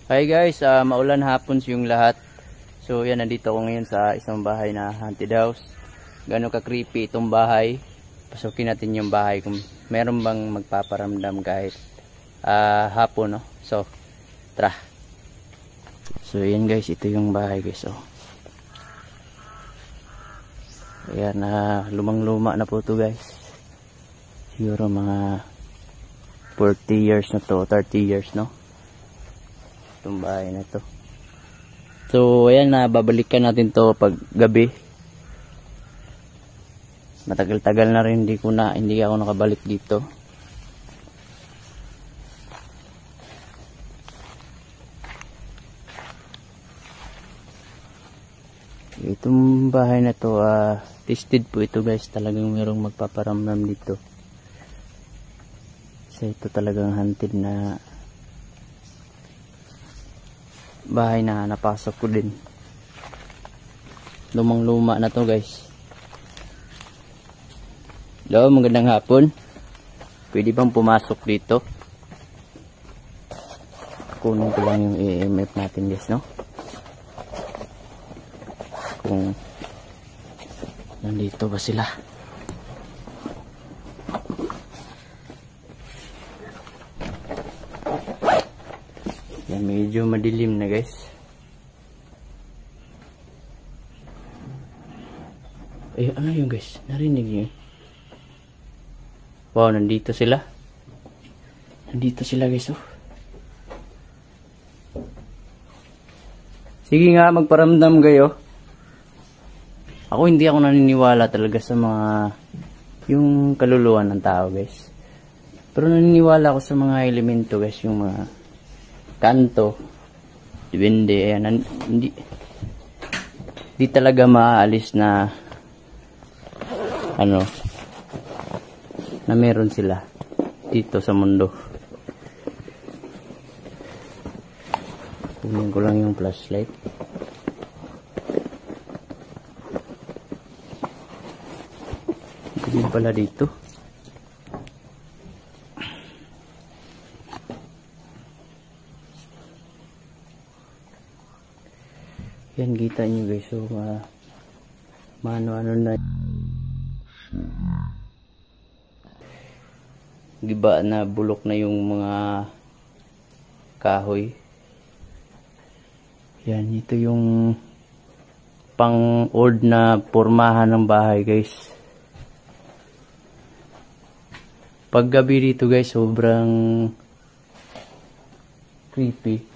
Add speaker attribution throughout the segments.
Speaker 1: Hi guys, maulan hapon yung lahat. So yan, nandito ako ngayon sa isang bahay na haunted house. Gano'n ka creepy itong bahay. Pasukin natin yung bahay kung meron bang magpaparamdam kahit hapon, no? So tara. So yan guys, ito yung bahay guys. So ayan, lumang-luma na po ito guys. Siguro mga 40 years na to, 30 years, no? Itong bahay na to. So ayan, babalikan natin to pag gabi. Matagal-tagal na rin hindi ako nakabalik dito. Itong bahay na to, tested po ito guys. Talagang mayroong magpaparamdam dito. Kasi ito talagang haunted na bahay na napasok ko din. Lumang-luma na to guys. Hello, magandang hapon. Pwede bang pumasok dito? Kunin ko lang yung EMF natin guys, no? Kung nandito ba sila. Yan, medyo madilim na guys. Eh, ano yung guys? Narinig niyo? Wow, nandito sila. Nandito sila guys, oh. Sige nga, magparamdam kayo. Hindi ako naniniwala talaga sa mga yung kaluluwa ng tao guys. Pero naniniwala ako sa mga elemento guys, yung mga kanto, dibende, ayan, hindi talaga maaalis na na meron sila dito sa mundo. Kunin ko lang yung flashlight. Hindi pala dito. Yan, kita nyo guys. So ano na, diba na bulok na yung mga kahoy. Yan, ito yung pang old na pormahan ng bahay guys. Pag gabi dito guys, sobrang creepy.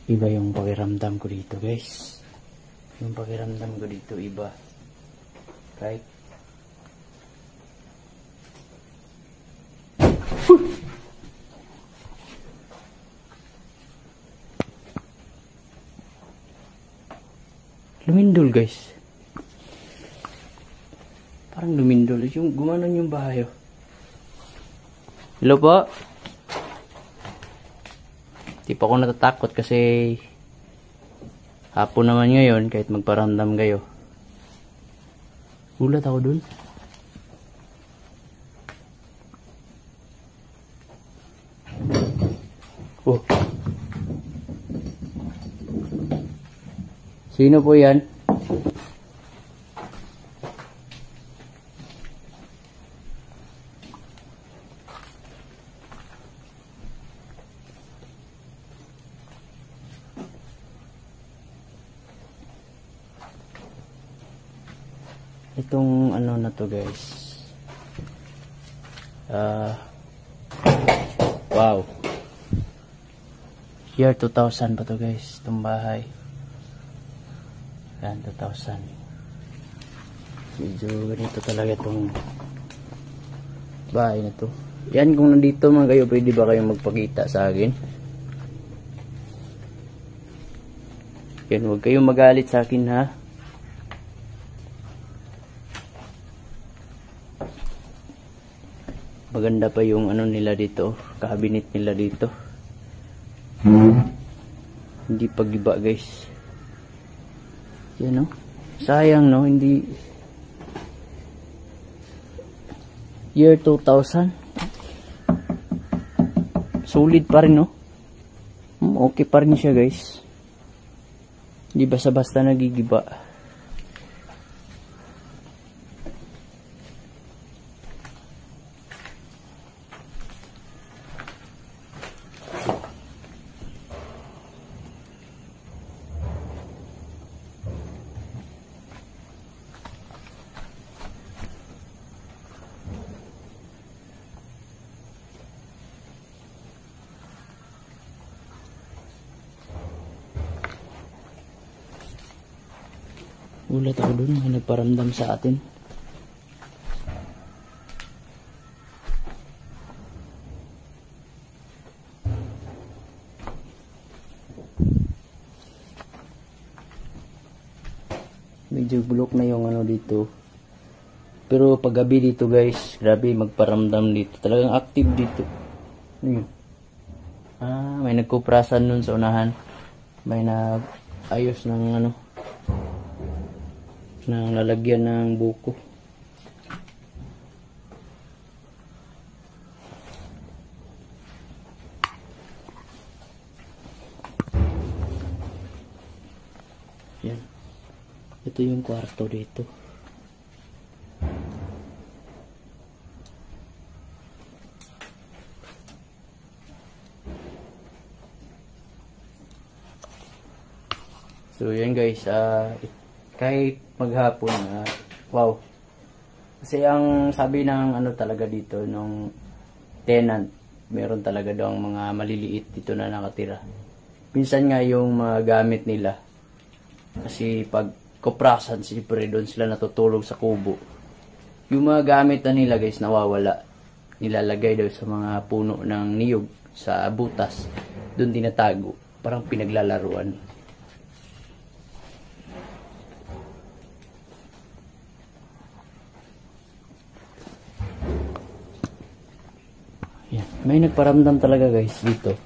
Speaker 1: Iba yung pakiramdam ko dito guys. Yung pakiramdam ko dito iba. Right? Lumindol guys. Parang lumindol. Yung gumanon yung bahay. Hello po? Di pa ako natatakot kasi hapon naman ngayon kahit magparamdam kayo. Gulat ako dun. Oh. Sino po yan? Itong ano na to guys. Wow. Year 2000 pa to guys, itong bahay. Yan, 2000. Medyo ganito talaga itong bahay na to. Yan, kung nandito man kayo, pwede ba kayong magpakita sa akin? Yan, huwag kayong magalit sa akin ha. Maganda pa yung ano nila dito, cabinet nila dito. Hindi pa giba guys. Yan no. Sayang no, hindi. Year 2000. Solid pa rin no. Okay pa rin siya guys. Hindi basta-basta nagigiba. Ulat ako dun, may nagparamdam sa atin. Medyo bulok na yung ano dito. Pero pag gabi dito guys, grabe magparamdam dito. Talagang active dito. May nagkuprasan nun sa unahan. May ayos ng ano, ng lalagyan ng buko. Yan. Ito yung kwarto dito. So yan guys, kahit maghapon, wow. Kasi ang sabi ng ano talaga dito, nung tenant, meron talaga daw mga maliliit dito na nakatira. Minsan nga yung mga gamit nila, kasi pag kuprasan, siyempre doon sila natutulog sa kubo. Yung mga gamit na nila guys, nawawala. Nilalagay daw sa mga puno ng niyog, sa butas. Doon tinatago, parang pinaglalaruan. May nagparamdam talaga guys dito.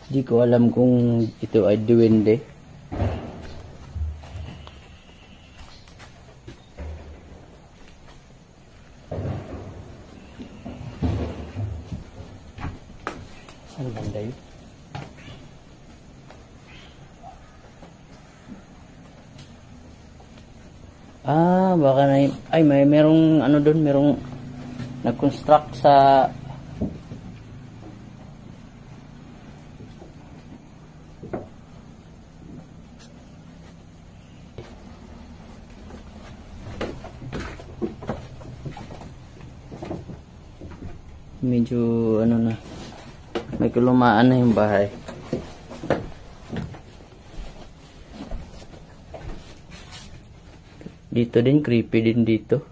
Speaker 1: Hindi ko alam kung ito ay duwende. Saan banda yun? Baka na yun. Ay, merong ano doon, merong nag-construct sa medyo ano na, may kulumaan na yung bahay. Dito din creepy din dito.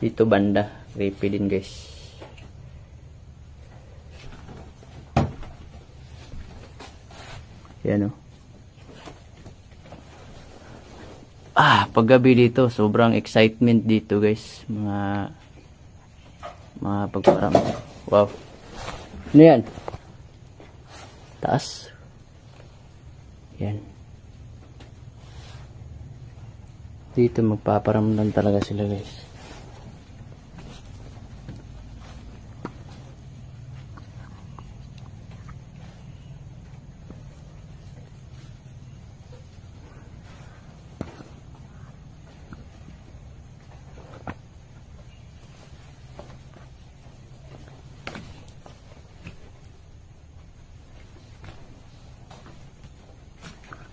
Speaker 1: Dito banda creepy din guys. Yan o. Paggabi dito sobrang excitement dito guys. Mga pagparam. Wow. Ano yan? Taas. Yan. Dito magpaparamdam talaga sila guys.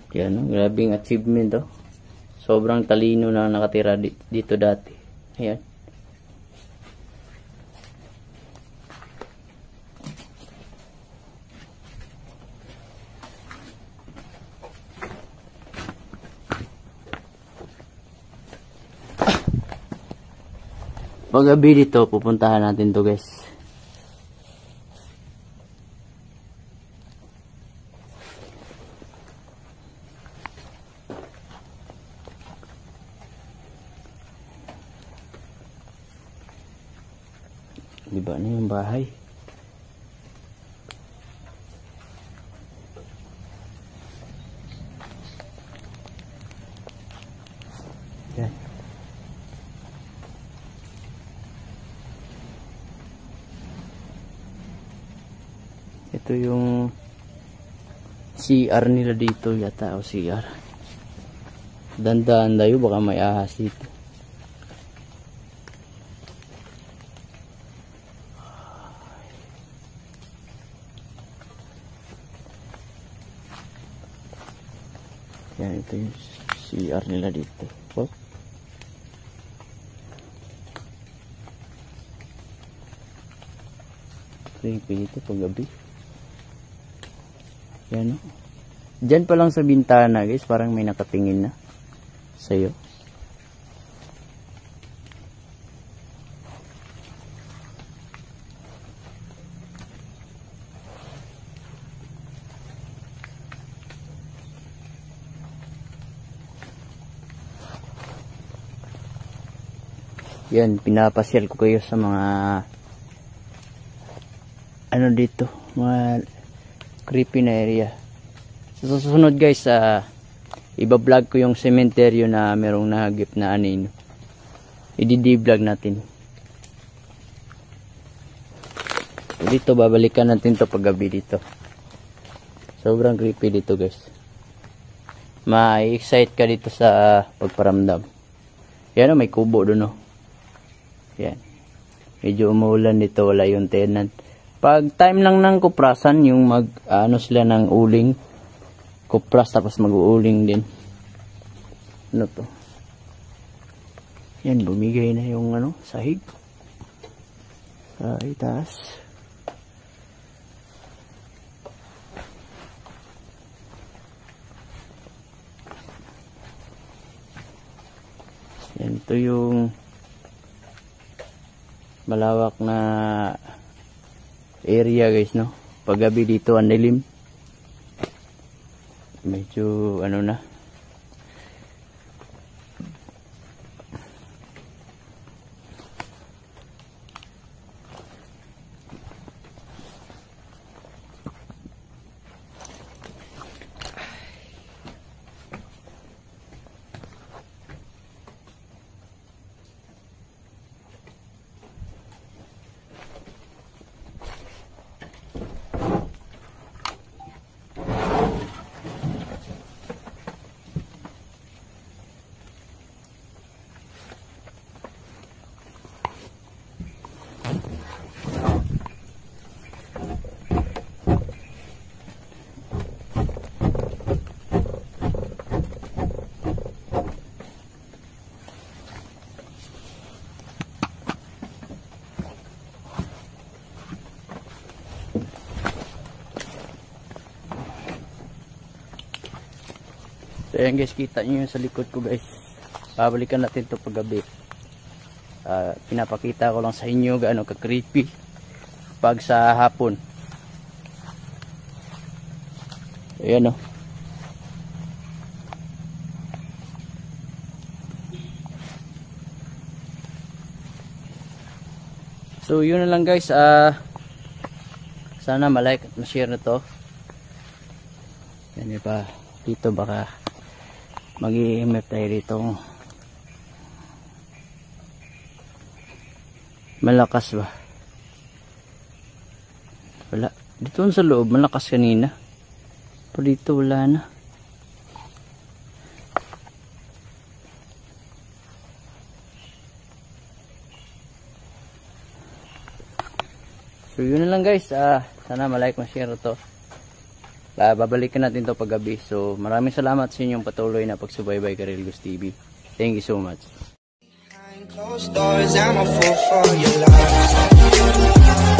Speaker 1: Yan, grabing achievement oh. Sobrang talino na nakatira dito dati. Ayan. Paggabi dito, pupuntahan natin to guys. Di ba na yung bahay? Yan. Ito yung CR nila dito yata o CR. Dandaan dayo baka may ahas dito. Yan, ito yung CR nila dito. Oh. Creepy dito pag gabi. Yan o. Diyan pa lang sa bintana guys, parang may nakatingin na sa'yo. Yan, pinapasyal ko kayo sa mga ano dito, mga creepy na area. Sa susunod guys, iba-vlog ko yung cementerio na merong nahagip na anino. I-de-vlog natin. Dito, babalikan natin to paggabi dito. Sobrang creepy dito guys. Ma-excite ka dito sa pagparamdam. Yan o, may kubo doon o. Yan. Medyo umuulan dito, wala yung tenant. Pag time lang ng kuprasan, yung ano sila ng uling. Kupras tapos mag-uuling din. Ano to? Yan, bumigay na yung ano, sahig. Ay, taas. Yan, ito yung malawak na area guys, no? Paggabi dito ang dilim. Medyo ano na. So ayan guys, kita nyo yung sa likod ko guys. Babalikan natin to paggabi. Pinapakita ko lang sa inyo gaano ka creepy pag sa hapon. Ayan o. So yun na lang guys. Sana ma-like at ma-share na to. Yan pa dito, baka mag-i-emf tayo dito. Malakas ba? Wala. Dito sa loob malakas kanina. Pero dito wala na. So yun na lang guys. Sana ma-like, ma-share to. Babalikan natin to paggabi. So maraming salamat sa inyong patuloy na pagsubaybay kay Relgus TV. Thank you so much.
Speaker 2: Closed doors, I'm a fool for your love.